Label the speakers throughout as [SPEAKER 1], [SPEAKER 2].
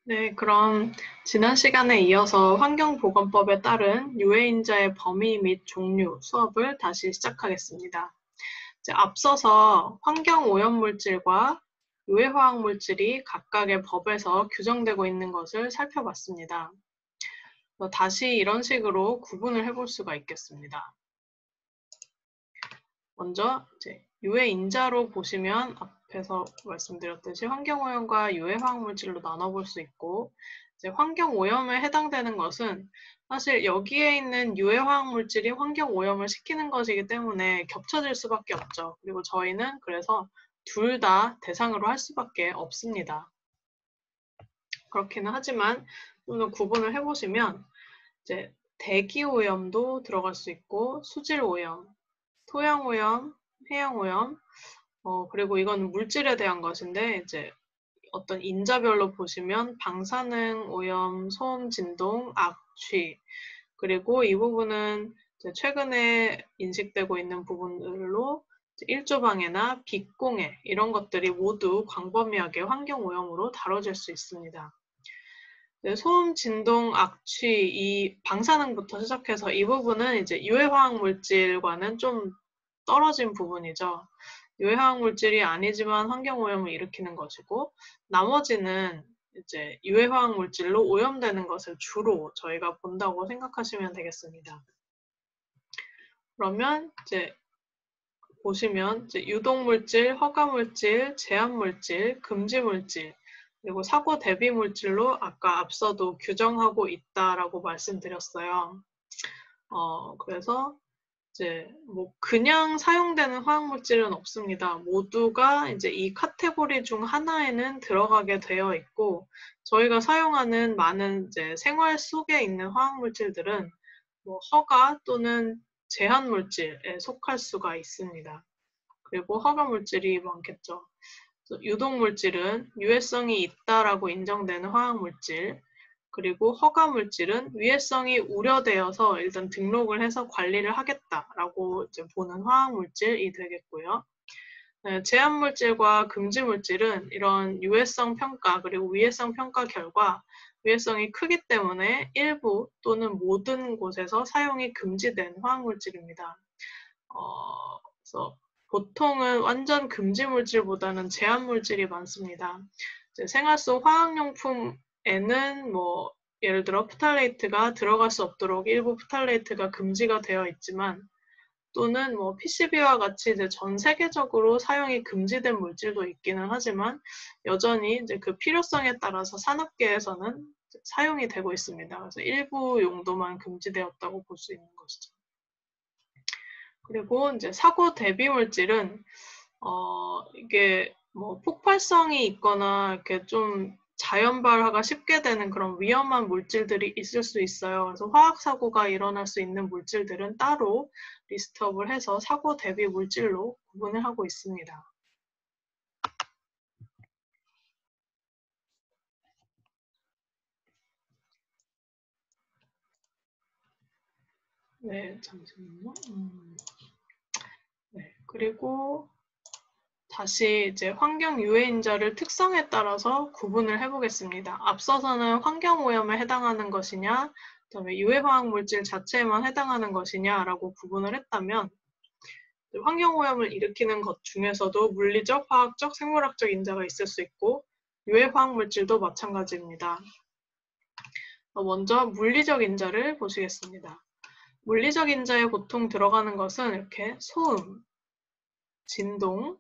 [SPEAKER 1] 네, 그럼 지난 시간에 이어서 환경보건법에 따른 유해인자의 범위 및 종류 수업을 다시 시작하겠습니다. 이제 앞서서 환경오염물질과 유해화학물질이 각각의 법에서 규정되고 있는 것을 살펴봤습니다. 다시 이런 식으로 구분을 해볼 수가 있겠습니다. 먼저 이제 유해인자로 보시면 앞에서 말씀드렸듯이 환경오염과 유해화학물질로 나눠볼 수 있고, 이제 환경오염에 해당되는 것은 사실 여기에 있는 유해화학물질이 환경오염을 시키는 것이기 때문에 겹쳐질 수밖에 없죠. 그리고 저희는 그래서 둘 다 대상으로 할 수밖에 없습니다. 그렇기는 하지만 좀 더 구분을 해보시면 이제 대기오염도 들어갈 수 있고, 수질오염, 토양오염, 해양오염, 그리고 이건 물질에 대한 것인데, 이제 어떤 인자별로 보시면 방사능 오염, 소음, 진동, 악취, 그리고 이 부분은 이제 최근에 인식되고 있는 부분들로 일조방해나 빛공해 이런 것들이 모두 광범위하게 환경오염으로 다뤄질 수 있습니다. 소음, 진동, 악취, 이 방사능부터 시작해서 이 부분은 이제 유해화학 물질과는 좀 떨어진 부분이죠. 유해화학 물질이 아니지만 환경오염을 일으키는 것이고, 나머지는 이제 유해화학 물질로 오염되는 것을 주로 저희가 본다고 생각하시면 되겠습니다. 그러면 이제 보시면 이제 유독물질, 허가물질, 제한물질, 금지물질, 그리고 사고 대비 물질로 아까 앞서도 규정하고 있다라고 말씀드렸어요. 그래서 이제 뭐 그냥 사용되는 화학물질은 없습니다. 모두가 이제 이 카테고리 중 하나에는 들어가게 되어 있고, 저희가 사용하는 많은 이제 생활 속에 있는 화학물질들은 뭐 허가 또는 제한물질에 속할 수가 있습니다. 그리고 허가물질이 많겠죠. 유독물질은 유해성이 있다라고 인정되는 화학물질, 그리고 허가물질은 위해성이 우려되어서 일단 등록을 해서 관리를 하겠다라고 이제 보는 화학물질이 되겠고요. 네, 제한물질과 금지물질은 이런 유해성 평가 그리고 위해성 평가 결과 위해성이 크기 때문에 일부 또는 모든 곳에서 사용이 금지된 화학물질입니다. 그래서 보통은 완전 금지물질보다는 제한물질이 많습니다. 이제 생활 속 화학용품에는 뭐 예를 들어 프탈레이트가 들어갈 수 없도록 일부 프탈레이트가 금지가 되어 있지만, 또는 뭐 PCB와 같이 이제 전 세계적으로 사용이 금지된 물질도 있기는 하지만 여전히 이제 그 필요성에 따라서 산업계에서는 사용이 되고 있습니다. 그래서 일부 용도만 금지되었다고 볼 수 있는 것이죠. 그리고 이제 사고 대비 물질은 이게 뭐 폭발성이 있거나 이렇게 좀 자연 발화가 쉽게 되는 그런 위험한 물질들이 있을 수 있어요. 그래서 화학 사고가 일어날 수 있는 물질들은 따로 리스트업을 해서 사고 대비 물질로 구분을 하고 있습니다. 네, 잠시만요. 네, 그리고 다시 이제 환경 유해인자를 특성에 따라서 구분을 해보겠습니다. 앞서서는 환경오염에 해당하는 것이냐, 그다음에 유해화학 물질 자체에만 해당하는 것이냐라고 구분을 했다면, 환경오염을 일으키는 것 중에서도 물리적, 화학적, 생물학적 인자가 있을 수 있고 유해화학 물질도 마찬가지입니다. 먼저 물리적 인자를 보시겠습니다. 물리적 인자에 보통 들어가는 것은 이렇게 소음, 진동,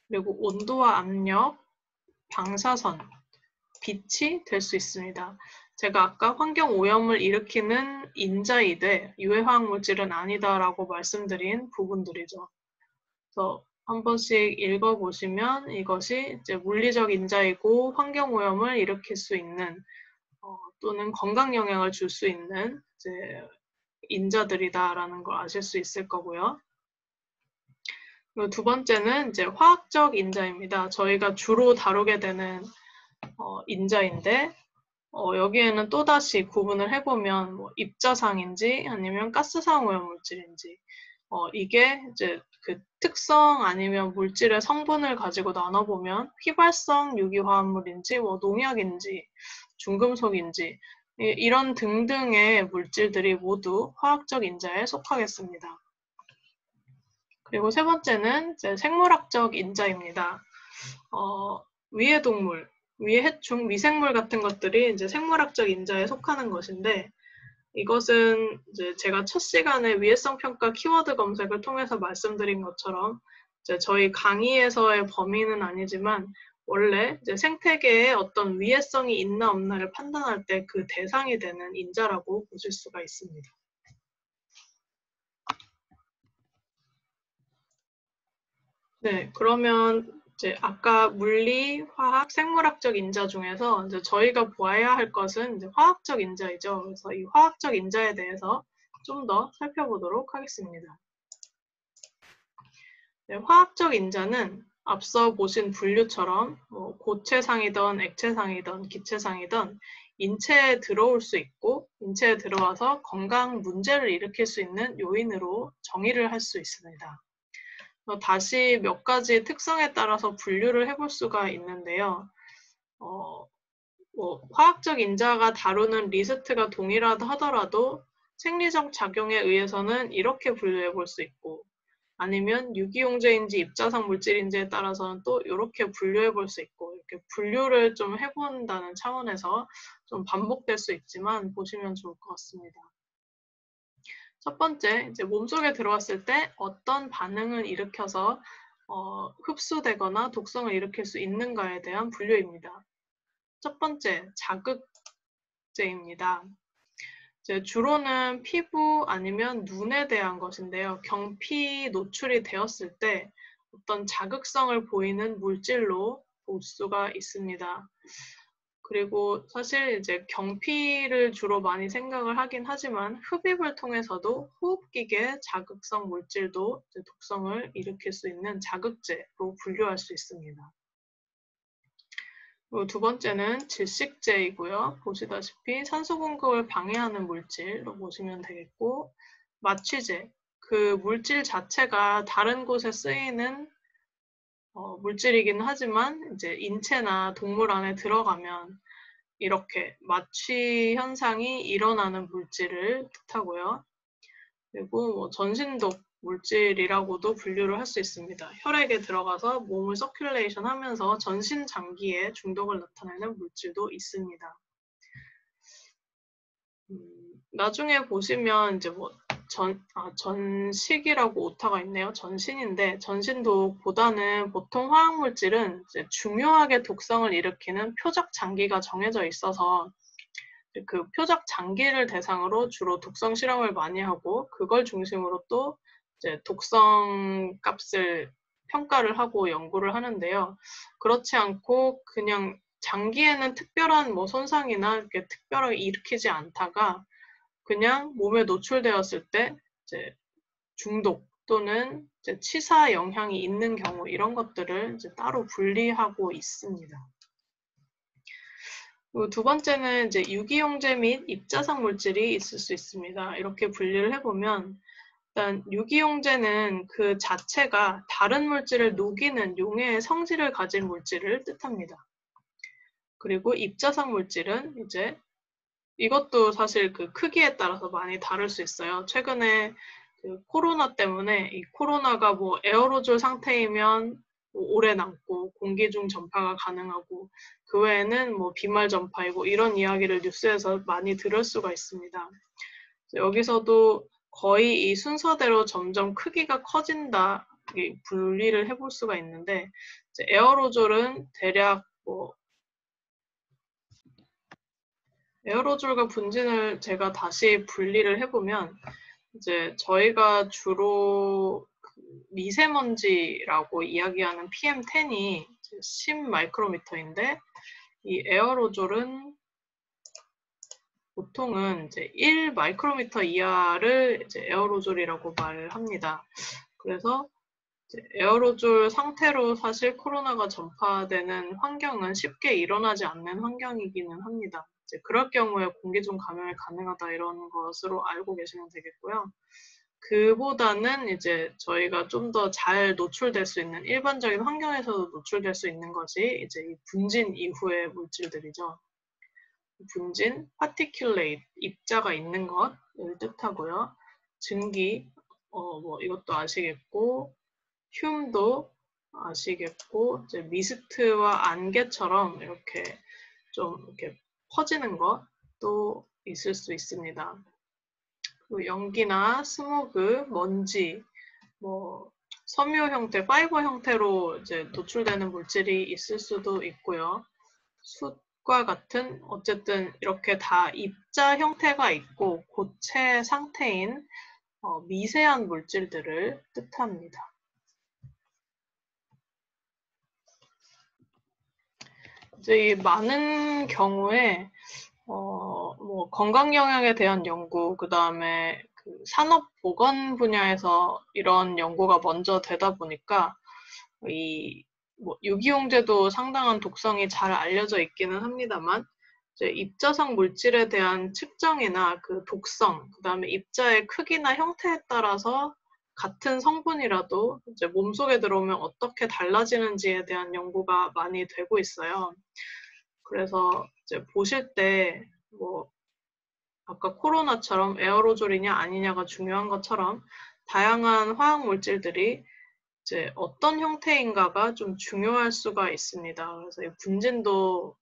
[SPEAKER 1] 그리고 온도와 압력, 방사선, 빛이 될 수 있습니다. 제가 아까 환경오염을 일으키는 인자이되 유해화학 물질은 아니다라고 말씀드린 부분들이죠. 그래서 한 번씩 읽어보시면 이것이 이제 물리적 인자이고 환경오염을 일으킬 수 있는 또는 건강 영향을 줄 수 있는 이제 인자들이다라는 걸 아실 수 있을 거고요. 그리고 두 번째는 이제 화학적 인자입니다. 저희가 주로 다루게 되는 인자인데, 여기에는 또다시 구분을 해보면 뭐 입자상인지 아니면 가스상 오염물질인지, 이게 이제 그 특성 아니면 물질의 성분을 가지고 나눠보면 휘발성 유기화합물인지 뭐 농약인지 중금속인지 이런 등등의 물질들이 모두 화학적 인자에 속하겠습니다. 그리고 세 번째는 이제 생물학적 인자입니다. 위해 동물, 위해 해충, 미생물 같은 것들이 이제 생물학적 인자에 속하는 것인데 이것은 이제 제가 첫 시간에 위해성 평가 키워드 검색을 통해서 말씀드린 것처럼 이제 저희 강의에서의 범위는 아니지만 원래 이제 생태계에 어떤 위해성이 있나 없나를 판단할 때 그 대상이 되는 인자라고 보실 수가 있습니다. 네, 그러면 이제 아까 물리, 화학, 생물학적 인자 중에서 이제 저희가 보아야 할 것은 이제 화학적 인자이죠. 그래서 이 화학적 인자에 대해서 좀 더 살펴보도록 하겠습니다. 네, 화학적 인자는 앞서 보신 분류처럼 뭐 고체상이든 액체상이든 기체상이든 인체에 들어올 수 있고 인체에 들어와서 건강 문제를 일으킬 수 있는 요인으로 정의를 할 수 있습니다. 다시 몇 가지 특성에 따라서 분류를 해볼 수가 있는데요. 화학적 인자가 다루는 리스트가 동일하다 하더라도 생리적 작용에 의해서는 이렇게 분류해 볼 수 있고 아니면 유기용제인지 입자상 물질인지에 따라서는 또 이렇게 분류해 볼 수 있고 이렇게 분류를 좀 해본다는 차원에서 좀 반복될 수 있지만 보시면 좋을 것 같습니다. 첫 번째, 이제 몸속에 들어왔을 때 어떤 반응을 일으켜서 흡수되거나 독성을 일으킬 수 있는가에 대한 분류입니다. 첫 번째, 자극제입니다. 이제 주로는 피부 아니면 눈에 대한 것인데요. 경피 노출이 되었을 때 어떤 자극성을 보이는 물질로 볼 수가 있습니다. 그리고 사실 이제 경피를 주로 많이 생각을 하긴 하지만 흡입을 통해서도 호흡기계 자극성 물질도 독성을 일으킬 수 있는 자극제로 분류할 수 있습니다. 그리고 두 번째는 질식제이고요. 보시다시피 산소 공급을 방해하는 물질로 보시면 되겠고 마취제, 그 물질 자체가 다른 곳에 쓰이는 물질이긴 하지만 이제 인체나 동물 안에 들어가면 이렇게 마취 현상이 일어나는 물질을 뜻하고요. 그리고 뭐 전신독 물질이라고도 분류를 할 수 있습니다. 혈액에 들어가서 몸을 서큘레이션 하면서 전신 장기에 중독을 나타내는 물질도 있습니다. 나중에 보시면 이제 뭐 전식이라고 오타가 있네요. 전신인데 전신독보다는 보통 화학물질은 이제 중요하게 독성을 일으키는 표적 장기가 정해져 있어서 그 표적 장기를 대상으로 주로 독성 실험을 많이 하고 그걸 중심으로 또 이제 독성 값을 평가를 하고 연구를 하는데요. 그렇지 않고 그냥 장기에는 특별한 뭐 손상이나 이렇게 특별하게 일으키지 않다가 그냥 몸에 노출되었을 때 이제 중독 또는 이제 치사 영향이 있는 경우 이런 것들을 이제 따로 분리하고 있습니다. 그리고 두 번째는 이제 유기용제 및 입자상 물질이 있을 수 있습니다. 이렇게 분리를 해보면 일단 유기용제는 그 자체가 다른 물질을 녹이는 용해의 성질을 가진 물질을 뜻합니다. 그리고 입자상 물질은 이제 이것도 사실 그 크기에 따라서 많이 다를 수 있어요. 최근에 그 코로나 때문에 이 코로나가 뭐 에어로졸 상태이면 뭐 오래 남고 공기 중 전파가 가능하고 그 외에는 뭐 비말 전파이고 이런 이야기를 뉴스에서 많이 들을 수가 있습니다. 여기서도 거의 이 순서대로 점점 크기가 커진다 분리를 해볼 수가 있는데 에어로졸은 대략 뭐 에어로졸과 분진을 제가 다시 분리를 해보면 이제 저희가 주로 미세먼지라고 이야기하는 PM10이 10 마이크로미터인데 이 에어로졸은 보통은 이제 1 마이크로미터 이하를 이제 에어로졸이라고 말을 합니다. 그래서 에어로졸 상태로 사실 코로나가 전파되는 환경은 쉽게 일어나지 않는 환경이기는 합니다. 이제 그럴 경우에 공기 중 감염이 가능하다 이런 것으로 알고 계시면 되겠고요. 그보다는 이제 저희가 좀 더 잘 노출될 수 있는 일반적인 환경에서도 노출될 수 있는 것이 이제 이 분진 이후의 물질들이죠. 분진, particulate, 입자가 있는 것을 뜻하고요. 증기, 뭐 이것도 아시겠고, 흉도 아시겠고, 이제 미스트와 안개처럼 이렇게 좀 이렇게 퍼지는 것도 있을 수 있습니다. 그리고 연기나 스모그, 먼지, 뭐 섬유 형태, 파이버 형태로 이제 노출되는 물질이 있을 수도 있고요. 숯과 같은 어쨌든 이렇게 다 입자 형태가 있고 고체 상태인 미세한 물질들을 뜻합니다. 이제 이 많은 경우에 뭐 건강 영양에 대한 연구, 그 다음에 그 산업 보건 분야에서 이런 연구가 먼저 되다 보니까 뭐 유기용제도 상당한 독성이 잘 알려져 있기는 합니다만, 이제 입자성 물질에 대한 측정이나 그 독성, 그 다음에 입자의 크기나 형태에 따라서 같은 성분이라도 이제 몸속에 들어오면 어떻게 달라지는지에 대한 연구가 많이 되고 있어요. 그래서 이제 보실 때 뭐 아까 코로나처럼 에어로졸이냐 아니냐가 중요한 것처럼 다양한 화학 물질들이 이제 어떤 형태인가가 좀 중요할 수가 있습니다. 그래서 이 분진도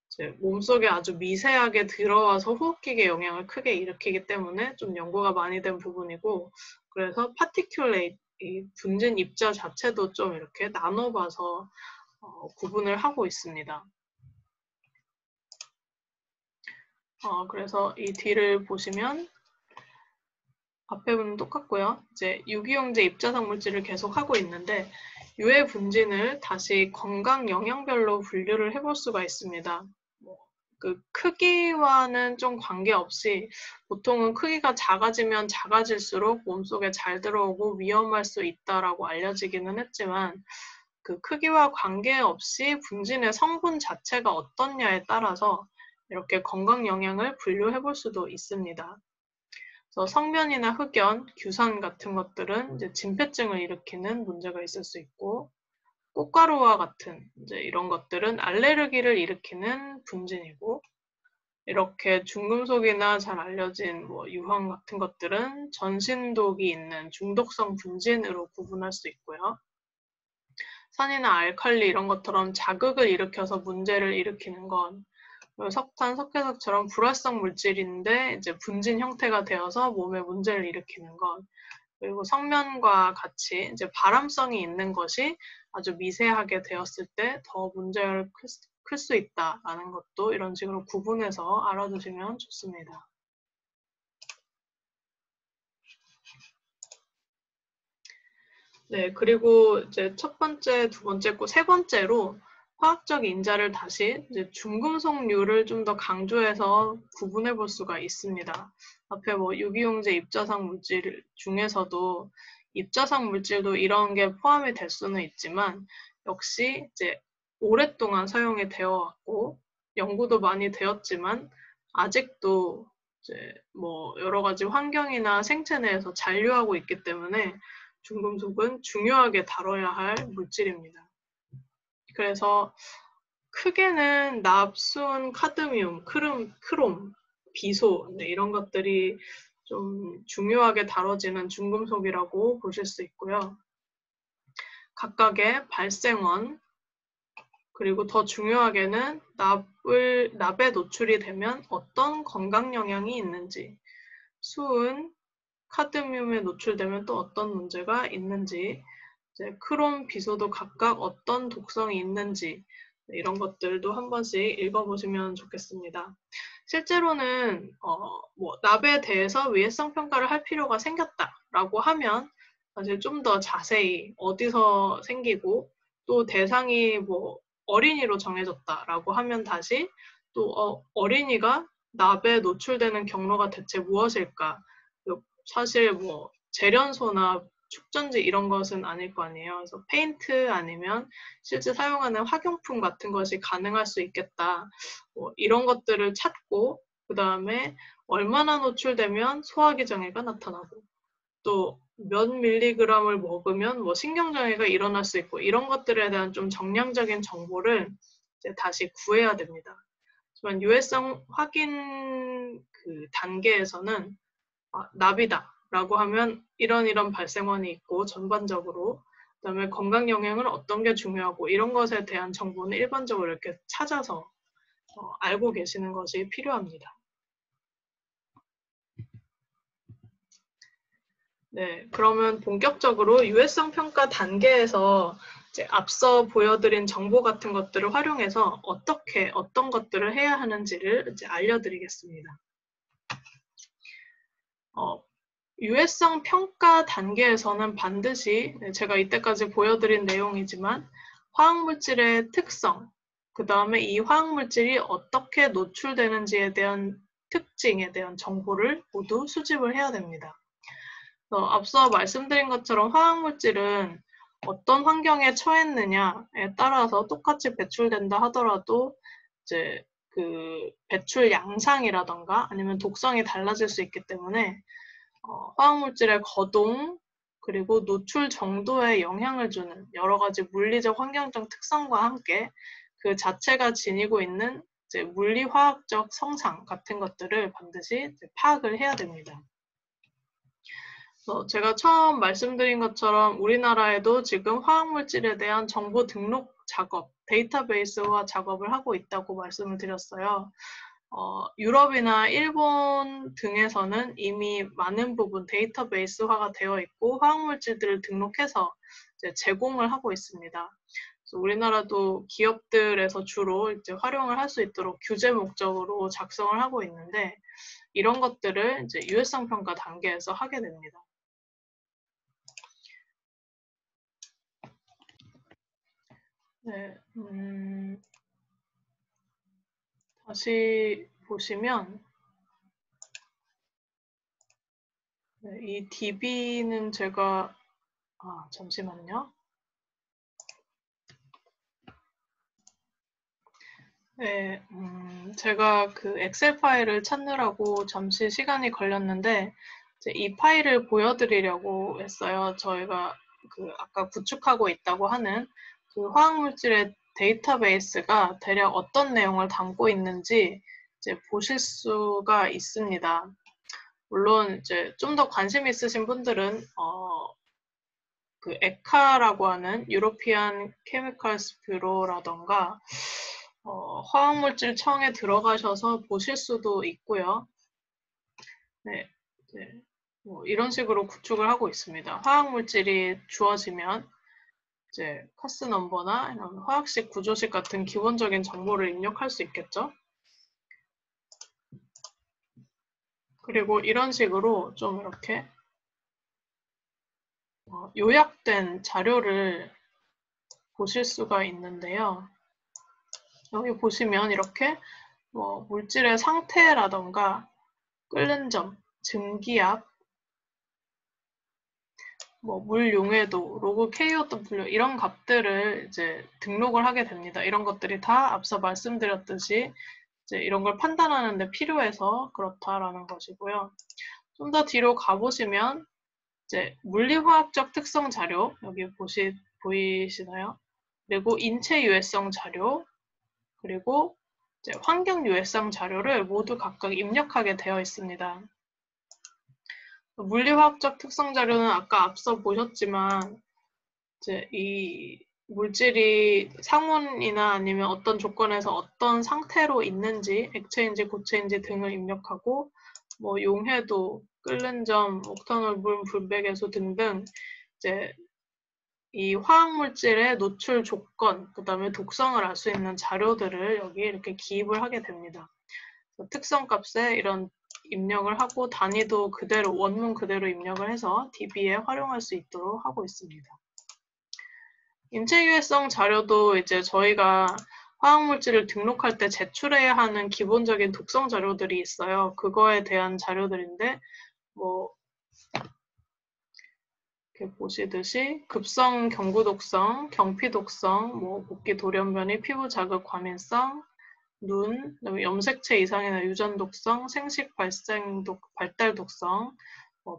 [SPEAKER 1] 이제 몸속에 아주 미세하게 들어와서 호흡기계 영향을 크게 일으키기 때문에 좀 연구가 많이 된 부분이고, 그래서 particulate, 이 분진 입자 자체도 좀 이렇게 나눠봐서 구분을 하고 있습니다. 그래서 이 뒤를 보시면 앞에 부분 똑같고요. 이제 유기용제 입자성 물질을 계속 하고 있는데 유해 분진을 다시 건강 영양별로 분류를 해볼 수가 있습니다. 그 크기와는 좀 관계없이 보통은 크기가 작아지면 작아질수록 몸속에 잘 들어오고 위험할 수 있다라고 알려지기는 했지만, 그 크기와 관계없이 분진의 성분 자체가 어떻냐에 따라서 이렇게 건강 영양을 분류해 볼 수도 있습니다. 그래서 성면이나 흑연, 규산 같은 것들은 이제 진폐증을 일으키는 문제가 있을 수 있고, 꽃가루와 같은 이제 이런 것들은 알레르기를 일으키는 분진이고, 이렇게 중금속이나 잘 알려진 뭐 유황 같은 것들은 전신독이 있는 중독성 분진으로 구분할 수 있고요. 산이나 알칼리 이런 것처럼 자극을 일으켜서 문제를 일으키는 건, 석탄, 석회석처럼 불활성 물질인데 이제 분진 형태가 되어서 몸에 문제를 일으키는 것, 그리고 성면과 같이 이제 발암성이 있는 것이 아주 미세하게 되었을 때 더 문제를 클 수 있다라는 것도 이런 식으로 구분해서 알아두시면 좋습니다. 네, 그리고 이제 첫 번째, 두 번째, 세 번째로 화학적 인자를 다시 이제 중금속류를 좀 더 강조해서 구분해 볼 수가 있습니다. 앞에 뭐 유기용제 입자상 물질 중에서도 입자상 물질도 이런 게 포함이 될 수는 있지만, 역시 이제 오랫동안 사용이 되어 왔고 연구도 많이 되었지만 아직도 이제 뭐 여러 가지 환경이나 생체 내에서 잔류하고 있기 때문에 중금속은 중요하게 다뤄야 할 물질입니다. 그래서 크게는 납순, 카드뮴, 크롬, 비소 이런 것들이 좀 중요하게 다뤄지는 중금속이라고 보실 수 있고요. 각각의 발생원, 그리고 더 중요하게는 납에 노출이 되면 어떤 건강 영향이 있는지, 수은, 카드뮴에 노출되면 또 어떤 문제가 있는지, 이제 크롬, 비소도 각각 어떤 독성이 있는지 이런 것들도 한 번씩 읽어보시면 좋겠습니다. 실제로는 뭐 납에 대해서 위해성 평가를 할 필요가 생겼다라고 하면 사실 좀 더 자세히 어디서 생기고 또 대상이 뭐 어린이로 정해졌다라고 하면 다시 또 어린이가 납에 노출되는 경로가 대체 무엇일까? 사실 뭐 재련소나 축전지 이런 것은 아닐 거 아니에요. 그래서 페인트 아니면 실제 사용하는 학용품 같은 것이 가능할 수 있겠다. 뭐 이런 것들을 찾고, 그 다음에 얼마나 노출되면 소화기 장애가 나타나고, 또 몇 밀리그램을 먹으면 뭐 신경장애가 일어날 수 있고, 이런 것들에 대한 좀 정량적인 정보를 이제 다시 구해야 됩니다. 하지만 유해성 확인 그 단계에서는 나비다라고 하면 이런 발생원이 있고 전반적으로, 그다음에 건강 영향은 어떤 게 중요하고, 이런 것에 대한 정보는 일반적으로 이렇게 찾아서 알고 계시는 것이 필요합니다. 네, 그러면 본격적으로 유해성 평가 단계에서 이제 앞서 보여드린 정보 같은 것들을 활용해서 어떤 것들을 해야 하는지를 이제 알려드리겠습니다. 유해성 평가 단계에서는 반드시 제가 이때까지 보여드린 내용이지만 화학물질의 특성, 그 다음에 이 화학물질이 어떻게 노출되는지에 대한 특징에 대한 정보를 모두 수집을 해야 됩니다. 앞서 말씀드린 것처럼 화학물질은 어떤 환경에 처했느냐에 따라서 똑같이 배출된다 하더라도 이제 그 배출 양상이라던가 아니면 독성이 달라질 수 있기 때문에 화학물질의 거동 그리고 노출 정도에 영향을 주는 여러 가지 물리적 환경적 특성과 함께 그 자체가 지니고 있는 이제 물리화학적 성상 같은 것들을 반드시 파악을 해야 됩니다. 제가 처음 말씀드린 것처럼 우리나라에도 지금 화학물질에 대한 정보 등록 작업, 데이터베이스화 작업을 하고 있다고 말씀을 드렸어요. 유럽이나 일본 등에서는 이미 많은 부분 데이터베이스화가 되어 있고 화학물질들을 등록해서 이제 제공을 하고 있습니다. 그래서 우리나라도 기업들에서 주로 이제 활용을 할 수 있도록 규제 목적으로 작성을 하고 있는데, 이런 것들을 이제 유해성 평가 단계에서 하게 됩니다. 네, 다시 보시면 네, 이 DB는 제가 잠시만요. 네, 제가 그 엑셀 파일을 찾느라고 잠시 시간이 걸렸는데 이제 이 파일을 보여드리려고 했어요. 저희가 그 아까 구축하고 있다고 하는 그 화학물질의 데이터베이스가 대략 어떤 내용을 담고 있는지 이제 보실 수가 있습니다. 물론 이제 좀 더 관심 있으신 분들은 그 에카라고 하는 유로피안 케미컬스 뷰로라던가 화학물질 청에 들어가셔서 보실 수도 있고요. 네, 네. 뭐 이런 식으로 구축을 하고 있습니다. 화학물질이 주어지면 이제 카스 넘버나 이런 화학식 구조식 같은 기본적인 정보를 입력할 수 있겠죠. 그리고 이런 식으로 좀 이렇게 요약된 자료를 보실 수가 있는데요. 여기 보시면 이렇게 뭐 물질의 상태라던가 끓는 점, 증기압, 뭐 물 용해도, 로그 KO2 이런 값들을 이제 등록을 하게 됩니다. 이런 것들이 다 앞서 말씀드렸듯이 이제 이런 걸 판단하는 데 필요해서 그렇다라는 것이고요. 좀 더 뒤로 가보시면 이제 물리화학적 특성 자료 여기 보이시나요? 그리고 인체 유해성 자료, 그리고 이제 환경 유해성 자료를 모두 각각 입력하게 되어 있습니다. 물리화학적 특성 자료는 아까 앞서 보셨지만 이제 이 물질이 상온이나 아니면 어떤 조건에서 어떤 상태로 있는지, 액체인지 고체인지 등을 입력하고 뭐 용해도, 끓는 점, 옥탄올 물 분배계수 등등 이제 이 화학물질의 노출 조건, 그 다음에 독성을 알 수 있는 자료들을 여기 이렇게 기입을 하게 됩니다. 특성 값에 이런 입력을 하고 단위도 그대로, 원문 그대로 입력을 해서 DB에 활용할 수 있도록 하고 있습니다. 인체 유해성 자료도 이제 저희가 화학물질을 등록할 때 제출해야 하는 기본적인 독성 자료들이 있어요. 그거에 대한 자료들인데, 뭐, 이렇게 보시듯이 급성 경구 독성, 경피 독성, 뭐 복기 돌연변이, 피부 자극 과민성, 눈, 그다음에 염색체 이상이나 유전 독성, 생식 발달 독성,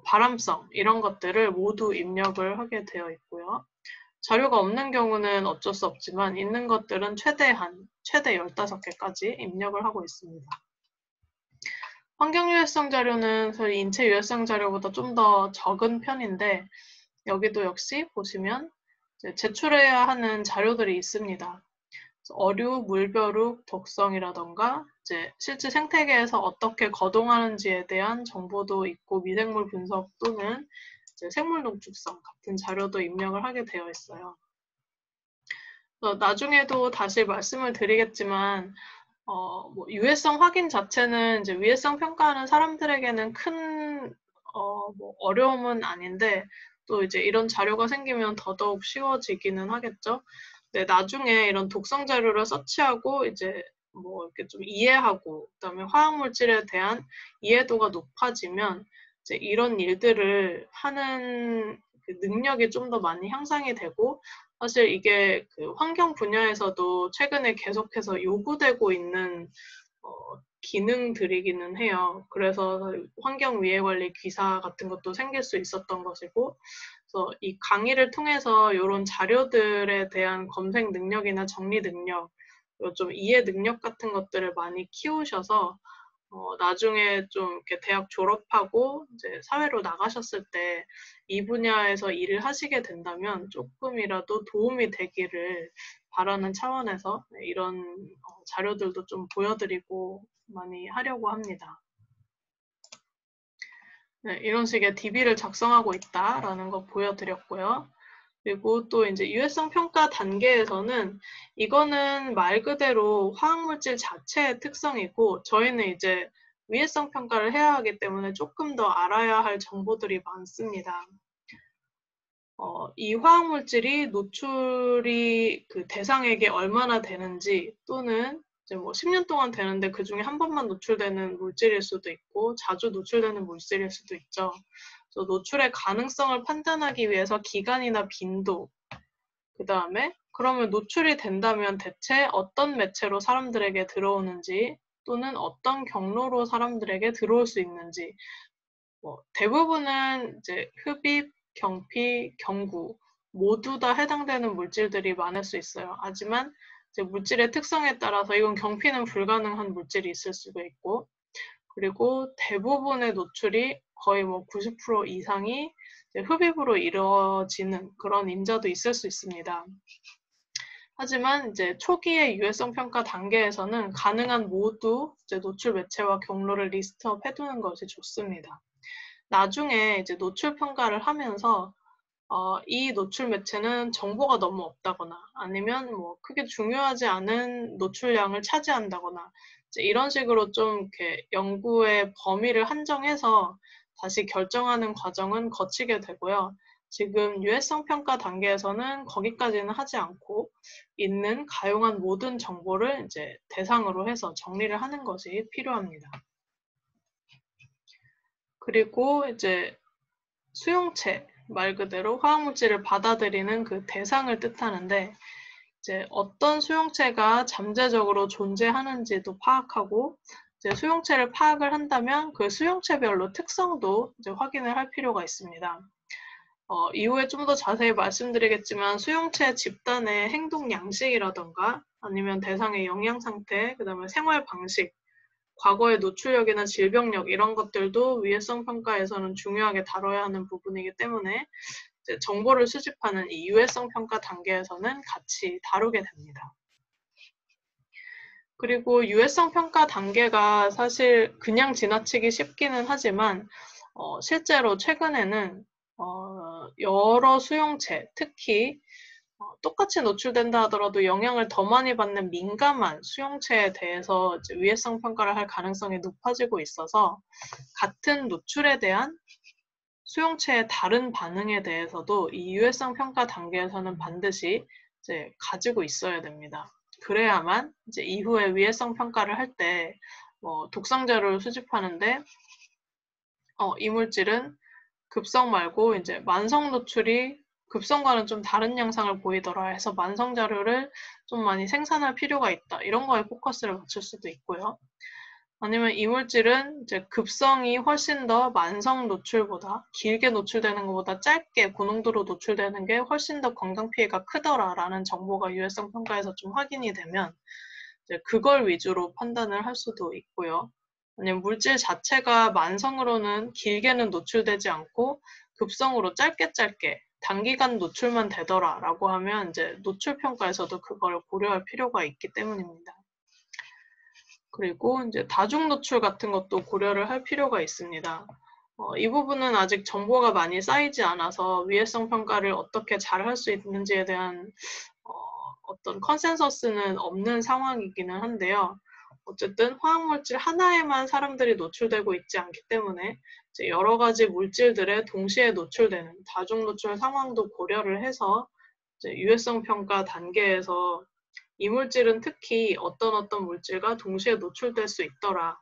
[SPEAKER 1] 발암성 이런 것들을 모두 입력을 하게 되어 있고요. 자료가 없는 경우는 어쩔 수 없지만 있는 것들은 최대 15개까지 입력을 하고 있습니다. 환경 유해성 자료는 저희 인체 유해성 자료보다 좀 더 적은 편인데 여기도 역시 보시면 제출해야 하는 자료들이 있습니다. 어류, 물벼룩, 독성이라던가 실제 생태계에서 어떻게 거동하는지에 대한 정보도 있고 미생물 분석 또는 생물 농축성 같은 자료도 입력을 하게 되어 있어요. 나중에도 다시 말씀을 드리겠지만 뭐 유해성 확인 자체는 이제 위해성 평가하는 사람들에게는 큰 뭐 어려움은 아닌데 또 이제 이런 자료가 생기면 더더욱 쉬워지기는 하겠죠. 네, 나중에 이런 독성 자료를 서치하고 이제 뭐 이렇게 좀 이해하고 그다음에 화학 물질에 대한 이해도가 높아지면 이제 이런 일들을 하는 그 능력이 좀 더 많이 향상이 되고 사실 이게 그 환경 분야에서도 최근에 계속해서 요구되고 있는 기능들이기는 해요. 그래서 환경위해관리 귀사 같은 것도 생길 수 있었던 것이고, 그래서 이 강의를 통해서 이런 자료들에 대한 검색 능력이나 정리 능력, 그리고 좀 이해 능력 같은 것들을 많이 키우셔서 나중에 좀 이렇게 대학 졸업하고 이제 사회로 나가셨을 때 이 분야에서 일을 하시게 된다면 조금이라도 도움이 되기를 바라는 차원에서 이런 자료들도 좀 보여드리고 많이 하려고 합니다. 네, 이런 식의 DB를 작성하고 있다라는 거 보여드렸고요. 그리고 또 이제 유해성 평가 단계에서는 이거는 말 그대로 화학물질 자체의 특성이고 저희는 이제 위해성 평가를 해야 하기 때문에 조금 더 알아야 할 정보들이 많습니다. 이 화학물질이 노출이 그 대상에게 얼마나 되는지 또는 이제 뭐 10년 동안 되는데 그 중에 한 번만 노출되는 물질일 수도 있고 자주 노출되는 물질일 수도 있죠. 그래서 노출의 가능성을 판단하기 위해서 기간이나 빈도, 그 다음에 그러면 노출이 된다면 대체 어떤 매체로 사람들에게 들어오는지 또는 어떤 경로로 사람들에게 들어올 수 있는지 대부분은 이제 흡입, 경피, 경구 모두 다 해당되는 물질들이 많을 수 있어요. 하지만 이제 물질의 특성에 따라서 이건 경피는 불가능한 물질이 있을 수도 있고 그리고 대부분의 노출이 거의 뭐 90% 이상이 흡입으로 이루어지는 그런 임자도 있을 수 있습니다. 하지만 이제 초기의 유해성 평가 단계에서는 가능한 모두 이제 노출 매체와 경로를 리스트업 해두는 것이 좋습니다. 나중에 이제 노출 평가를 하면서 이 노출 매체는 정보가 너무 없다거나 아니면 뭐 크게 중요하지 않은 노출량을 차지한다거나 이제 이런 식으로 좀 이렇게 연구의 범위를 한정해서 다시 결정하는 과정은 거치게 되고요. 지금 유해성 평가 단계에서는 거기까지는 하지 않고 있는 가용한 모든 정보를 이제 대상으로 해서 정리를 하는 것이 필요합니다. 그리고 이제 수용체, 말 그대로 화학물질을 받아들이는 그 대상을 뜻하는데 이제 어떤 수용체가 잠재적으로 존재하는지도 파악하고 이제 수용체를 파악을 한다면 그 수용체별로 특성도 이제 확인을 할 필요가 있습니다. 이후에 좀 더 자세히 말씀드리겠지만 수용체 집단의 행동 양식이라던가 아니면 대상의 영양 상태, 그 다음에 생활 방식, 과거의 노출력이나 질병력 이런 것들도 위해성 평가에서는 중요하게 다뤄야 하는 부분이기 때문에 이제 정보를 수집하는 이 유해성 평가 단계에서는 같이 다루게 됩니다. 그리고 유해성 평가 단계가 사실 그냥 지나치기 쉽기는 하지만 실제로 최근에는 여러 수용체, 특히 똑같이 노출된다 하더라도 영향을 더 많이 받는 민감한 수용체에 대해서 이제 위해성 평가를 할 가능성이 높아지고 있어서 같은 노출에 대한 수용체의 다른 반응에 대해서도 이 유해성 평가 단계에서는 반드시 이제 가지고 있어야 됩니다. 그래야만 이제 이후에 위해성 평가를 할 때 독성 자료를 수집하는데 이 물질은 급성 말고 이제 만성 노출이 급성과는 좀 다른 양상을 보이더라 해서 만성 자료를 좀 많이 생산할 필요가 있다. 이런 거에 포커스를 맞출 수도 있고요. 아니면 이물질은 이제 급성이 훨씬 더 만성 노출보다 길게 노출되는 것보다 짧게 고농도로 노출되는 게 훨씬 더 건강 피해가 크더라라는 정보가 유해성 평가에서 좀 확인이 되면 이제 그걸 위주로 판단을 할 수도 있고요. 아니면 물질 자체가 만성으로는 길게는 노출되지 않고 급성으로 짧게 단기간 노출만 되더라라고 하면 이제 노출 평가에서도 그걸 고려할 필요가 있기 때문입니다. 그리고 이제 다중 노출 같은 것도 고려를 할 필요가 있습니다. 이 부분은 아직 정보가 많이 쌓이지 않아서 위해성 평가를 어떻게 잘 할 수 있는지에 대한 어떤 컨센서스는 없는 상황이기는 한데요. 어쨌든 화학물질 하나에만 사람들이 노출되고 있지 않기 때문에 이제 여러 가지 물질들에 동시에 노출되는 다중 노출 상황도 고려를 해서 이제 유해성 평가 단계에서 이 물질은 특히 어떤 물질과 동시에 노출될 수 있더라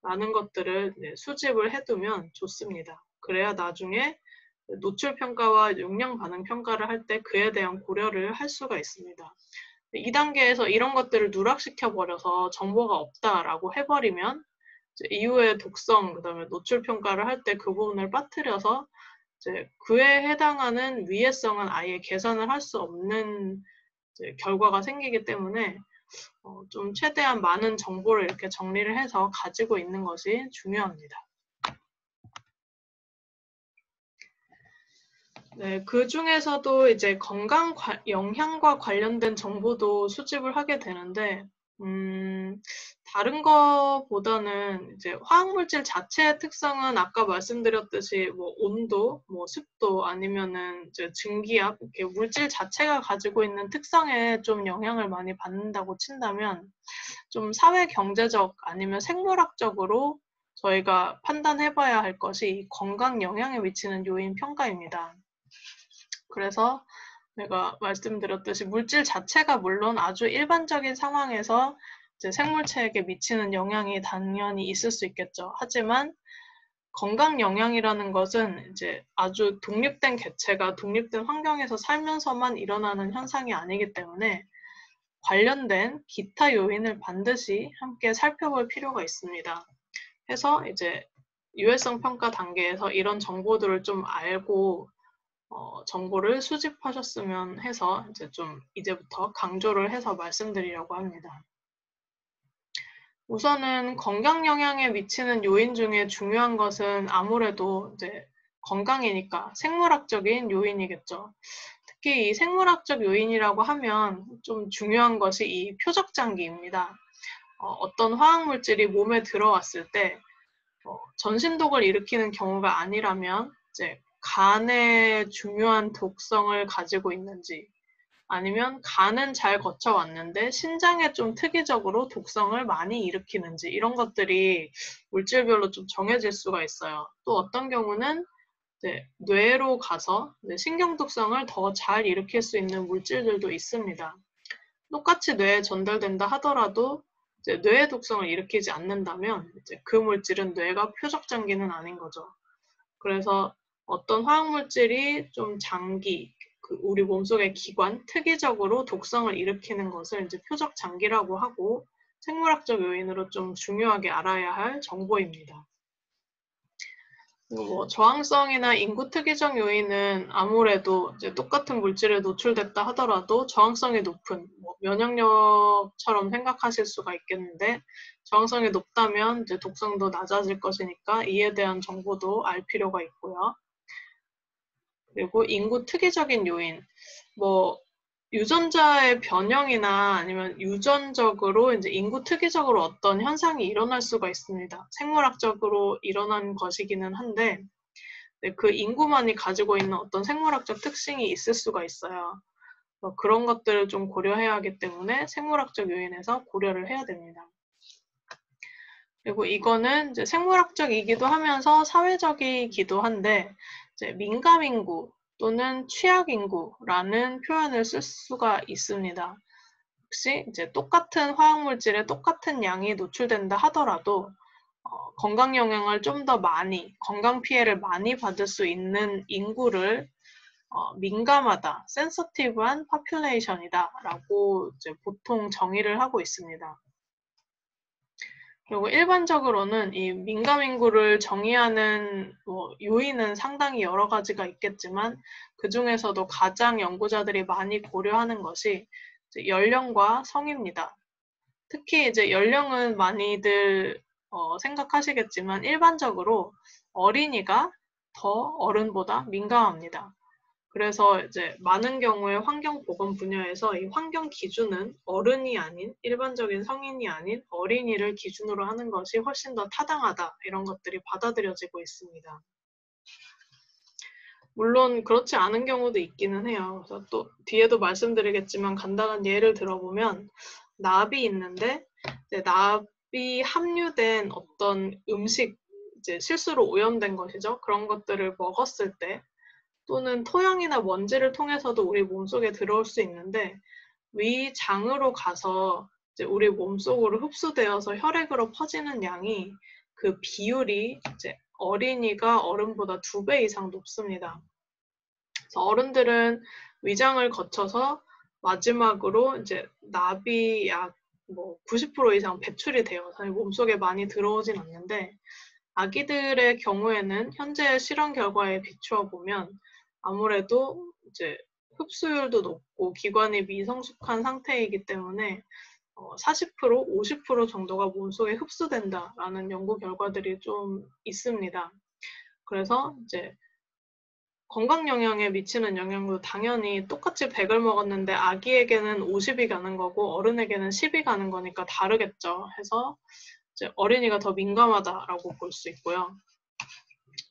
[SPEAKER 1] 라는 것들을 수집을 해두면 좋습니다. 그래야 나중에 노출 평가와 용량 반응 평가를 할 때 그에 대한 고려를 할 수가 있습니다. 이 단계에서 이런 것들을 누락시켜 버려서 정보가 없다라고 해버리면 이후에 독성, 그다음에 노출 평가를 할 때 그 부분을 빠뜨려서 이제 그에 해당하는 위해성은 아예 계산을 할 수 없는 결과가 생기기 때문에 좀 최대한 많은 정보를 이렇게 정리를 해서 가지고 있는 것이 중요합니다. 네, 그 중에서도 이제 건강 영향과 관련된 정보도 수집을 하게 되는데, 다른 거보다는 이제 화학물질 자체의 특성은 아까 말씀드렸듯이 뭐 온도, 뭐 습도 아니면은 이제 증기압, 이렇게 물질 자체가 가지고 있는 특성에 좀 영향을 많이 받는다고 친다면, 좀 사회 경제적 아니면 생물학적으로 저희가 판단해봐야 할 것이 건강 영향에 미치는 요인 평가입니다. 그래서 내가 말씀드렸듯이 물질 자체가 물론 아주 일반적인 상황에서 이제 생물체에게 미치는 영향이 당연히 있을 수 있겠죠. 하지만 건강 영향이라는 것은 이제 아주 독립된 개체가 독립된 환경에서 살면서만 일어나는 현상이 아니기 때문에 관련된 기타 요인을 반드시 함께 살펴볼 필요가 있습니다. 해서 이제 유해성 평가 단계에서 이런 정보들을 좀 알고 정보를 수집하셨으면 해서 이제 좀 이제부터 강조를 해서 말씀드리려고 합니다. 우선은 건강 영향에 미치는 요인 중에 중요한 것은 아무래도 이제 건강이니까 생물학적인 요인이겠죠. 특히 이 생물학적 요인이라고 하면 좀 중요한 것이 이 표적장기입니다. 어떤 화학물질이 몸에 들어왔을 때 전신독을 일으키는 경우가 아니라면 이제 간에 중요한 독성을 가지고 있는지 아니면 간은 잘 거쳐왔는데 신장에 좀 특이적으로 독성을 많이 일으키는지 이런 것들이 물질별로 좀 정해질 수가 있어요. 또 어떤 경우는 뇌로 가서 신경 독성을 더 잘 일으킬 수 있는 물질들도 있습니다. 똑같이 뇌에 전달된다 하더라도 뇌의 독성을 일으키지 않는다면 그 물질은 뇌가 표적장기는 아닌 거죠. 그래서 어떤 화학물질이 좀 장기, 우리 몸속의 기관, 특이적으로 독성을 일으키는 것을 이제 표적장기라고 하고 생물학적 요인으로 좀 중요하게 알아야 할 정보입니다. 뭐 저항성이나 인구 특이적 요인은 아무래도 이제 똑같은 물질에 노출됐다 하더라도 저항성이 높은 면역력처럼 생각하실 수가 있겠는데 저항성이 높다면 이제 독성도 낮아질 것이니까 이에 대한 정보도 알 필요가 있고요. 그리고 인구 특이적인 요인, 유전자의 변형이나 아니면 유전적으로 이제 인구 특이적으로 어떤 현상이 일어날 수가 있습니다. 생물학적으로 일어난 것이기는 한데 그 인구만이 가지고 있는 어떤 생물학적 특징이 있을 수가 있어요. 그런 것들을 좀 고려해야 하기 때문에 생물학적 요인에서 고려를 해야 됩니다. 그리고 이거는 이제 생물학적이기도 하면서 사회적이기도 한데 이제 민감인구 또는 취약인구라는 표현을 쓸 수가 있습니다. 혹시 이제 똑같은 화학물질에 똑같은 양이 노출된다 하더라도 건강 영향을 좀 더 많이, 건강 피해를 많이 받을 수 있는 인구를 민감하다, sensitive한 population이다 라고 이제 보통 정의를 하고 있습니다. 그리고 일반적으로는 이 민감 인구를 정의하는 요인은 상당히 여러 가지가 있겠지만 그 중에서도 가장 연구자들이 많이 고려하는 것이 이제 연령과 성입니다. 특히 이제 연령은 많이들 생각하시겠지만 일반적으로 어린이가 더 어른보다 민감합니다. 그래서 이제 많은 경우에 환경보건 분야에서 이 환경 기준은 어른이 아닌 일반적인 성인이 아닌 어린이를 기준으로 하는 것이 훨씬 더 타당하다 이런 것들이 받아들여지고 있습니다. 물론 그렇지 않은 경우도 있기는 해요. 그래서 또 뒤에도 말씀드리겠지만 간단한 예를 들어보면 납이 있는데 이제 납이 함유된 어떤 음식 이제 실수로 오염된 것이죠. 그런 것들을 먹었을 때 또는 토양이나 먼지를 통해서도 우리 몸속에 들어올 수 있는데 위장으로 가서 이제 우리 몸속으로 흡수되어서 혈액으로 퍼지는 양이 그 비율이 이제 어린이가 어른보다 2배 이상 높습니다. 그래서 어른들은 위장을 거쳐서 마지막으로 이제 납이 약 90% 이상 배출이 돼요. 사실 몸속에 많이 들어오진 않는데 아기들의 경우에는 현재 실험 결과에 비추어 보면 아무래도 이제 흡수율도 높고 기관이 미성숙한 상태이기 때문에 40%, 50% 정도가 몸속에 흡수된다라는 연구 결과들이 좀 있습니다. 그래서 이제 건강 영향에 미치는 영향도 당연히 똑같이 100을 먹었는데 아기에게는 50이 가는 거고 어른에게는 10이 가는 거니까 다르겠죠. 해서 이제 어린이가 더 민감하다라고 볼 수 있고요.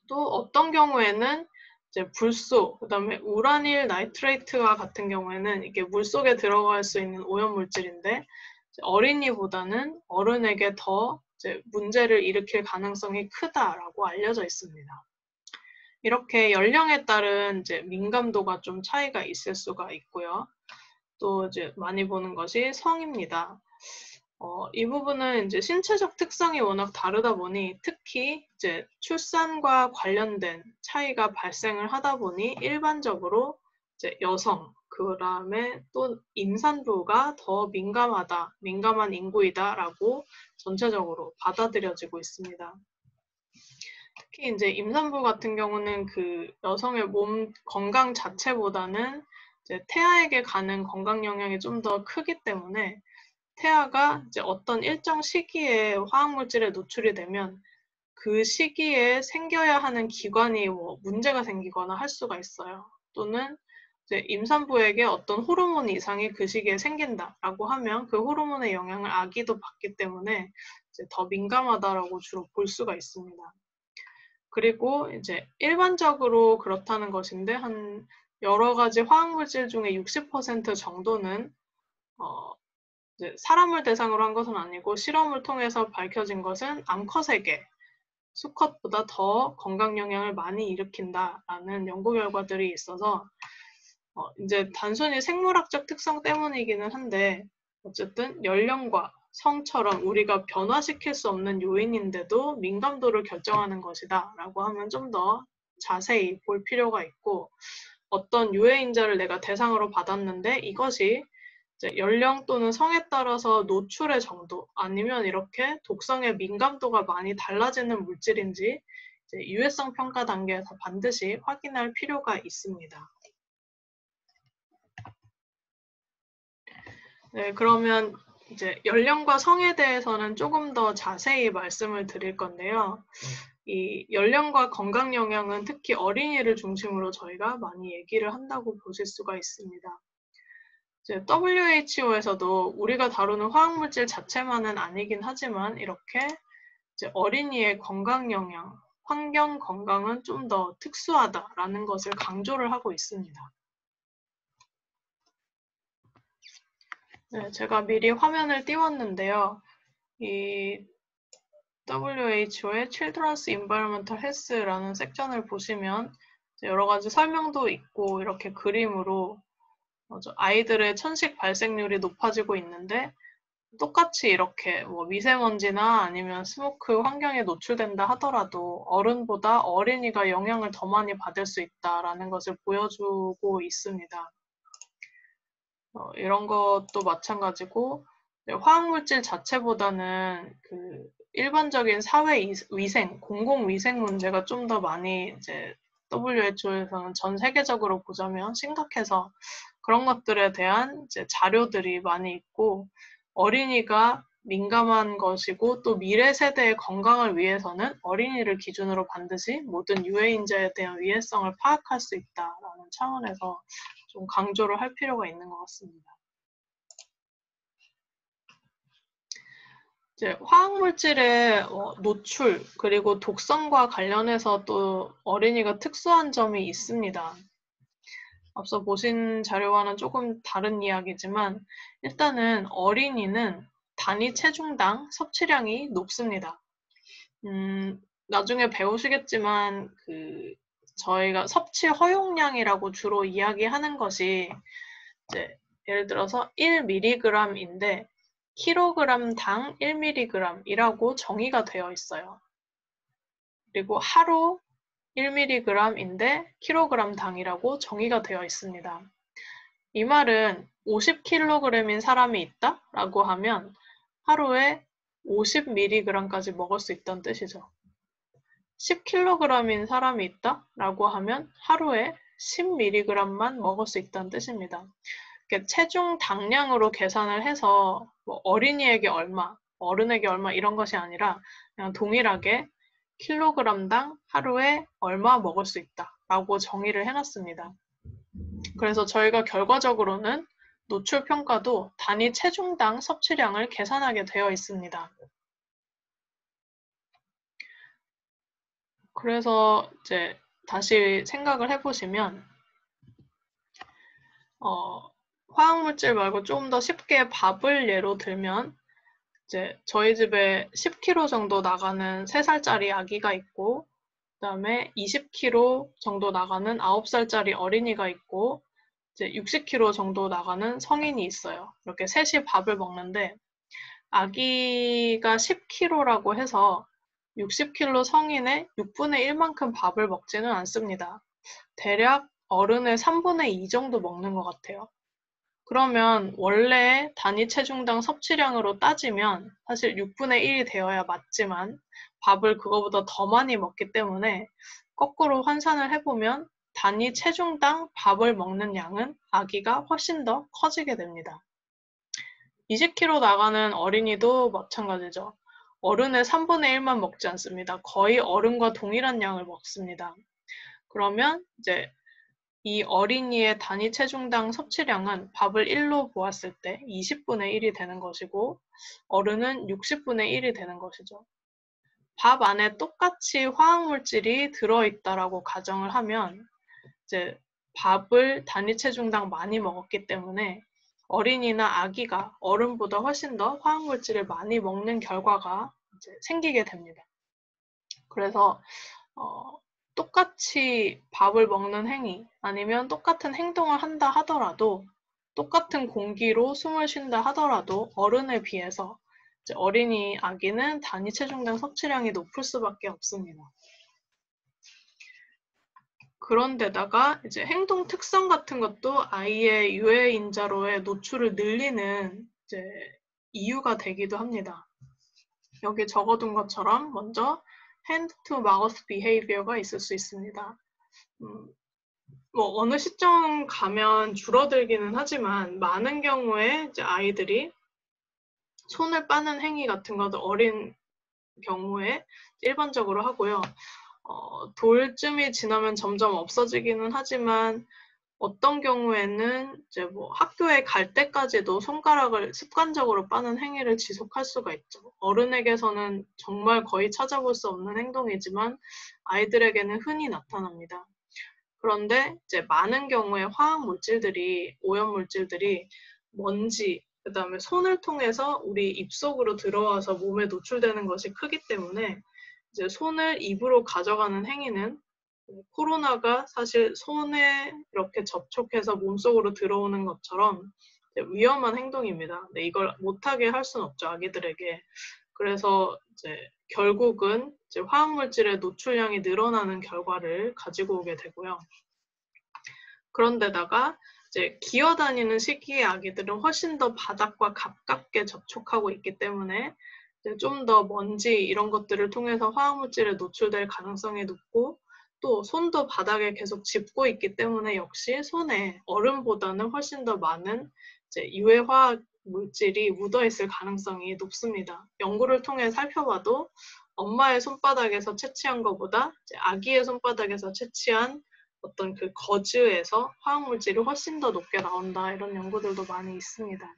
[SPEAKER 1] 또 어떤 경우에는 이제 불소, 그다음에 우라닐 나이트레이트와 같은 경우에는 이게 물속에 들어갈 수 있는 오염물질인데 어린이보다는 어른에게 더 이제 문제를 일으킬 가능성이 크다라고 알려져 있습니다. 이렇게 연령에 따른 이제 민감도가 좀 차이가 있을 수가 있고요. 또 이제 많이 보는 것이 성입니다. 이 부분은 이제 신체적 특성이 워낙 다르다 보니 특히 이제 출산과 관련된 차이가 발생을 하다 보니 일반적으로 이제 여성, 그다음에 또 임산부가 더 민감한 인구이다라고 전체적으로 받아들여지고 있습니다. 특히 이제 임산부 같은 경우는 그 여성의 몸 건강 자체보다는 이제 태아에게 가는 건강 영향이 좀 더 크기 때문에 태아가 이제 어떤 일정 시기에 화학물질에 노출이 되면 그 시기에 생겨야 하는 기관이 문제가 생기거나 할 수가 있어요. 또는 이제 임산부에게 어떤 호르몬 이상이 그 시기에 생긴다라고 하면 그 호르몬의 영향을 아기도 받기 때문에 이제 더 민감하다라고 주로 볼 수가 있습니다. 그리고 이제 일반적으로 그렇다는 것인데 한 여러 가지 화학물질 중에 60% 정도는 이제 사람을 대상으로 한 것은 아니고 실험을 통해서 밝혀진 것은 암컷에게 수컷보다 더 건강 영향을 많이 일으킨다라는 연구 결과들이 있어서 이제 단순히 생물학적 특성 때문이기는 한데 어쨌든 연령과 성처럼 우리가 변화시킬 수 없는 요인인데도 민감도를 결정하는 것이다 라고 하면 좀 더 자세히 볼 필요가 있고 어떤 유해인자를 내가 대상으로 받았는데 이것이 이제 연령 또는 성에 따라서 노출의 정도 아니면 이렇게 독성의 민감도가 많이 달라지는 물질인지 이제 유해성 평가 단계에서 반드시 확인할 필요가 있습니다. 네, 그러면 이제 연령과 성에 대해서는 조금 더 자세히 말씀을 드릴 건데요. 이 연령과 건강 영향은 특히 어린이를 중심으로 저희가 많이 얘기를 한다고 보실 수가 있습니다. 이제 WHO에서도 우리가 다루는 화학물질 자체만은 아니긴 하지만 이렇게 이제 어린이의 건강 영향, 환경 건강은 좀 더 특수하다라는 것을 강조를 하고 있습니다. 네, 제가 미리 화면을 띄웠는데요. 이 WHO의 Children's Environmental Health라는 섹션을 보시면 여러 가지 설명도 있고 이렇게 그림으로 아이들의 천식 발생률이 높아지고 있는데 똑같이 이렇게 뭐 미세먼지나 아니면 스모크 환경에 노출된다 하더라도 어른보다 어린이가 영향을 더 많이 받을 수 있다라는 것을 보여주고 있습니다. 이런 것도 마찬가지고 화학물질 자체보다는 그 일반적인 사회 위생, 공공위생 문제가 좀 더 많이 이제 WHO에서는 전 세계적으로 보자면 심각해서 그런 것들에 대한 이제 자료들이 많이 있고 어린이가 민감한 것이고 또 미래 세대의 건강을 위해서는 어린이를 기준으로 반드시 모든 유해인자에 대한 위해성을 파악할 수 있다라는 차원에서 좀 강조를 할 필요가 있는 것 같습니다. 이제 화학물질의 노출 그리고 독성과 관련해서 또 어린이가 특수한 점이 있습니다. 앞서 보신 자료와는 조금 다른 이야기지만 일단은 어린이는 단위 체중당 섭취량이 높습니다. 나중에 배우시겠지만 저희가 섭취 허용량이라고 주로 이야기하는 것이 이제 예를 들어서 1mg인데 킬로그램당 1mg이라고 정의가 되어 있어요. 그리고 하루 1mg인데 킬로그램당이라고 정의가 되어 있습니다. 이 말은 50kg인 사람이 있다? 라고 하면 하루에 50mg까지 먹을 수 있다는 뜻이죠. 10kg인 사람이 있다? 라고 하면 하루에 10mg만 먹을 수 있다는 뜻입니다. 체중 당량으로 계산을 해서 뭐 어린이에게 얼마, 어른에게 얼마 이런 것이 아니라 그냥 동일하게 킬로그램당 하루에 얼마 먹을 수 있다 라고 정의를 해놨습니다. 그래서 저희가 결과적으로는 노출 평가도 단위 체중당 섭취량을 계산하게 되어 있습니다. 그래서 이제 다시 생각을 해보시면 화학물질 말고 좀 더 쉽게 밥을 예로 들면 이제 저희 집에 10kg 정도 나가는 3살짜리 아기가 있고 그다음에 20kg 정도 나가는 9살짜리 어린이가 있고 이제 60kg 정도 나가는 성인이 있어요. 이렇게 셋이 밥을 먹는데 아기가 10kg라고 해서 60kg 성인의 6분의 1만큼 밥을 먹지는 않습니다. 대략 어른의 3분의 2 정도 먹는 것 같아요. 그러면 원래 단위 체중당 섭취량으로 따지면 사실 6분의 1이 되어야 맞지만 밥을 그거보다 더 많이 먹기 때문에 거꾸로 환산을 해보면 단위 체중당 밥을 먹는 양은 아기가 훨씬 더 커지게 됩니다. 20kg 나가는 어린이도 마찬가지죠. 어른의 3분의 1만 먹지 않습니다. 거의 어른과 동일한 양을 먹습니다. 그러면 이제 이 어린이의 단위 체중당 섭취량은 밥을 1로 보았을 때 20분의 1이 되는 것이고 어른은 60분의 1이 되는 것이죠. 밥 안에 똑같이 화학물질이 들어있다라고 가정을 하면 이제 밥을 단위 체중당 많이 먹었기 때문에 어린이나 아기가 어른보다 훨씬 더 화학물질을 많이 먹는 결과가 이제 생기게 됩니다. 그래서 똑같이 밥을 먹는 행위 아니면 똑같은 행동을 한다 하더라도 똑같은 공기로 숨을 쉰다 하더라도 어른에 비해서 이제 어린이 아기는 단위 체중당 섭취량이 높을 수밖에 없습니다. 그런데다가 이제 행동 특성 같은 것도 아이의 유해인자로의 노출을 늘리는 이제 이유가 되기도 합니다. 여기 적어둔 것처럼 먼저 hand to mouth behavior가 있을 수 있습니다. 뭐 어느 시점 가면 줄어들기는 하지만 많은 경우에 이제 아이들이 손을 빠는 행위 같은 것도 어린 경우에 일반적으로 하고요. 돌쯤이 지나면 점점 없어지기는 하지만 어떤 경우에는 이제 뭐 학교에 갈 때까지도 손가락을 습관적으로 빠는 행위를 지속할 수가 있죠. 어른에게서는 정말 거의 찾아볼 수 없는 행동이지만 아이들에게는 흔히 나타납니다. 그런데 이제 많은 경우에 화학 물질들이, 오염 물질들이 먼지, 그다음에 손을 통해서 우리 입속으로 들어와서 몸에 노출되는 것이 크기 때문에 이제 손을 입으로 가져가는 행위는 코로나가 사실 손에 이렇게 접촉해서 몸속으로 들어오는 것처럼 위험한 행동입니다. 이걸 못하게 할 수는 없죠, 아기들에게. 그래서 이제 결국은 이제 화학물질의 노출량이 늘어나는 결과를 가지고 오게 되고요. 그런데다가 이제 기어다니는 시기의 아기들은 훨씬 더 바닥과 가깝게 접촉하고 있기 때문에 좀 더 먼지 이런 것들을 통해서 화학물질에 노출될 가능성이 높고, 또 손도 바닥에 계속 짚고 있기 때문에 역시 손에 얼음보다는 훨씬 더 많은 이제 유해 화학 물질이 묻어 있을 가능성이 높습니다. 연구를 통해 살펴봐도 엄마의 손바닥에서 채취한 것보다 이제 아기의 손바닥에서 채취한 어떤 그 거즈에서 화학물질이 훨씬 더 높게 나온다, 이런 연구들도 많이 있습니다.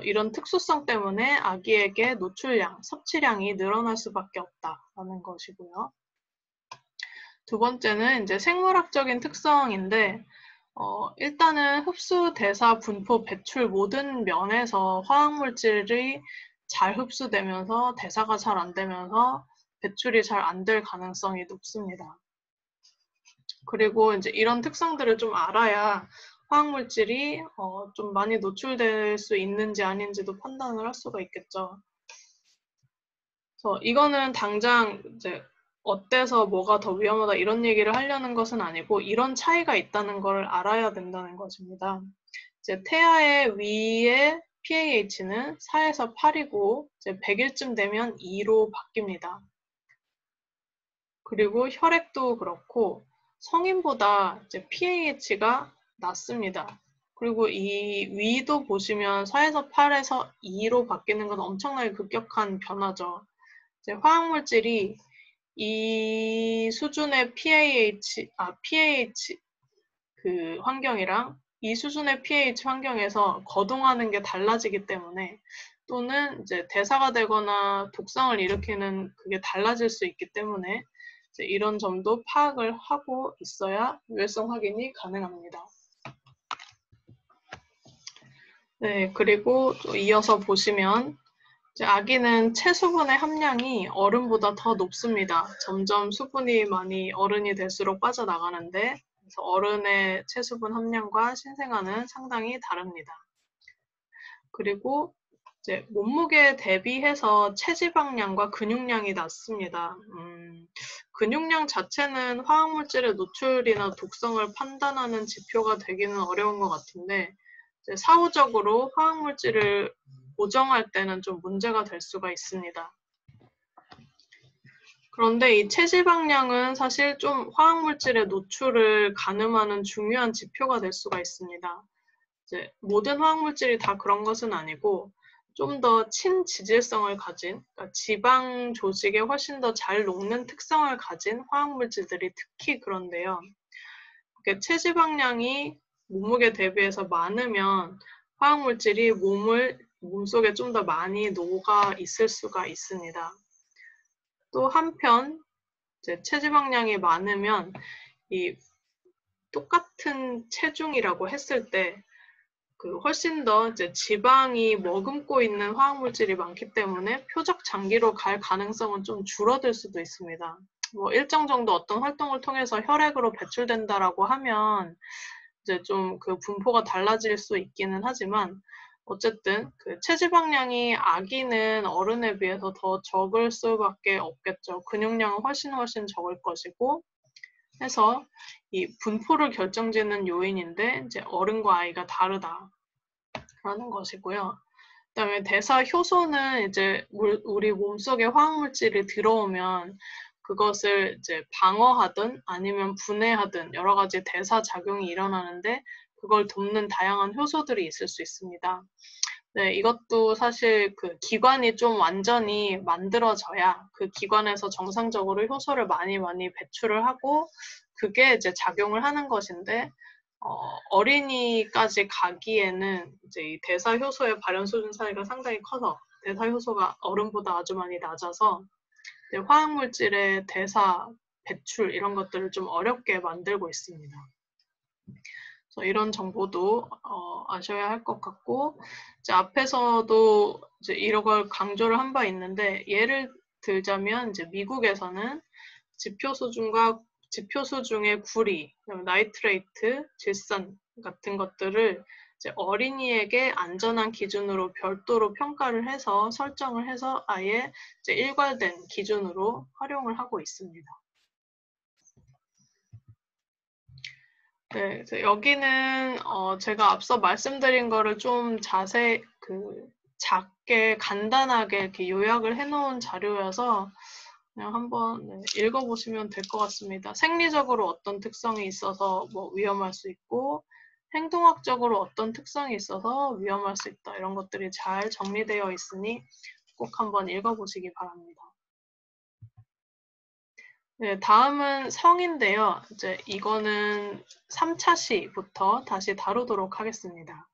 [SPEAKER 1] 이런 특수성 때문에 아기에게 노출량, 섭취량이 늘어날 수밖에 없다라는 것이고요. 두 번째는 이제 생물학적인 특성인데, 일단은 흡수, 대사, 분포, 배출 모든 면에서 화학물질이 잘 흡수되면서 대사가 잘 안 되면서 배출이 잘 안 될 가능성이 높습니다. 그리고 이제 이런 특성들을 좀 알아야 화학물질이 좀 많이 노출될 수 있는지 아닌지도 판단을 할 수가 있겠죠. 그래서 이거는 당장 이제 어때서 뭐가 더 위험하다 이런 얘기를 하려는 것은 아니고, 이런 차이가 있다는 걸 알아야 된다는 것입니다. 이제 태아의 위의 pH는 4에서 8이고 이제 100일쯤 되면 2로 바뀝니다. 그리고 혈액도 그렇고 성인보다 이제 pH가 낮습니다. 그리고 이 위도 보시면 4에서 8에서 2로 바뀌는 건 엄청나게 급격한 변화죠. 이제 화학물질이 이 수준의 pH 그 환경이랑 이 수준의 pH 환경에서 거동하는 게 달라지기 때문에, 또는 이제 대사가 되거나 독성을 일으키는 그게 달라질 수 있기 때문에 이제 이런 점도 파악을 하고 있어야 유해성 확인이 가능합니다. 네, 그리고 또 이어서 보시면 이제 아기는 체수분의 함량이 어른보다 더 높습니다. 점점 수분이 많이 어른이 될수록 빠져나가는데, 그래서 어른의 체수분 함량과 신생아는 상당히 다릅니다. 그리고 이제 몸무게 대비해서 체지방량과 근육량이 낮습니다. 근육량 자체는 화학물질의 노출이나 독성을 판단하는 지표가 되기는 어려운 것 같은데, 이제 사후적으로 화학물질을 보정할 때는 좀 문제가 될 수가 있습니다. 그런데 이 체지방량은 사실 좀 화학물질의 노출을 가늠하는 중요한 지표가 될 수가 있습니다. 이제 모든 화학물질이 다 그런 것은 아니고, 좀 더 친지질성을 가진, 그러니까 지방 조직에 훨씬 더 잘 녹는 특성을 가진 화학물질들이 특히 그런데요. 체지방량이 몸무게 대비해서 많으면 화학물질이 몸속에 좀 더 많이 녹아 있을 수가 있습니다. 또 한편 이제 체지방량이 많으면 이 똑같은 체중이라고 했을 때 훨씬 더 이제 지방이 머금고 있는 화학물질이 많기 때문에 표적 장기로 갈 가능성은 좀 줄어들 수도 있습니다. 뭐 일정 정도 어떤 활동을 통해서 혈액으로 배출된다라고 하면 이제 좀 그 분포가 달라질 수 있기는 하지만, 어쨌든 체지방량이 아기는 어른에 비해서 더 적을 수밖에 없겠죠. 근육량은 훨씬 적을 것이고 해서 이 분포를 결정짓는 요인인데, 이제 어른과 아이가 다르다라는 것이고요. 그다음에 대사 효소는 이제 우리 몸속에 화학물질이 들어오면 그것을 이제 방어하든 아니면 분해하든 여러 가지 대사 작용이 일어나는데, 그걸 돕는 다양한 효소들이 있을 수 있습니다. 네, 이것도 사실 그 기관이 좀 완전히 만들어져야 그 기관에서 정상적으로 효소를 많이 배출을 하고 그게 이제 작용을 하는 것인데, 어린이까지 가기에는 이제 이 대사 효소의 발현 수준 차이가 상당히 커서 대사 효소가 어른보다 아주 많이 낮아서 화학물질의 대사, 배출 이런 것들을 좀 어렵게 만들고 있습니다. 그래서 이런 정보도 아셔야 할 것 같고, 이제 앞에서도 이제 이런 걸 강조를 한 바 있는데, 예를 들자면 이제 미국에서는 지표수 중에 구리, 나이트레이트, 질산 같은 것들을 이제 어린이에게 안전한 기준으로 별도로 평가를 해서 설정을 해서 아예 이제 일괄된 기준으로 활용을 하고 있습니다. 네, 그래서 여기는 제가 앞서 말씀드린 거를 좀 자세히 작게 간단하게 이렇게 요약을 해놓은 자료여서 그냥 한번 읽어보시면 될 것 같습니다. 생리적으로 어떤 특성이 있어서 뭐 위험할 수 있고 행동학적으로 어떤 특성이 있어서 위험할 수 있다. 이런 것들이 잘 정리되어 있으니 꼭 한번 읽어보시기 바랍니다. 네, 다음은 성인데요. 이제 이거는 3차 시부터 다시 다루도록 하겠습니다.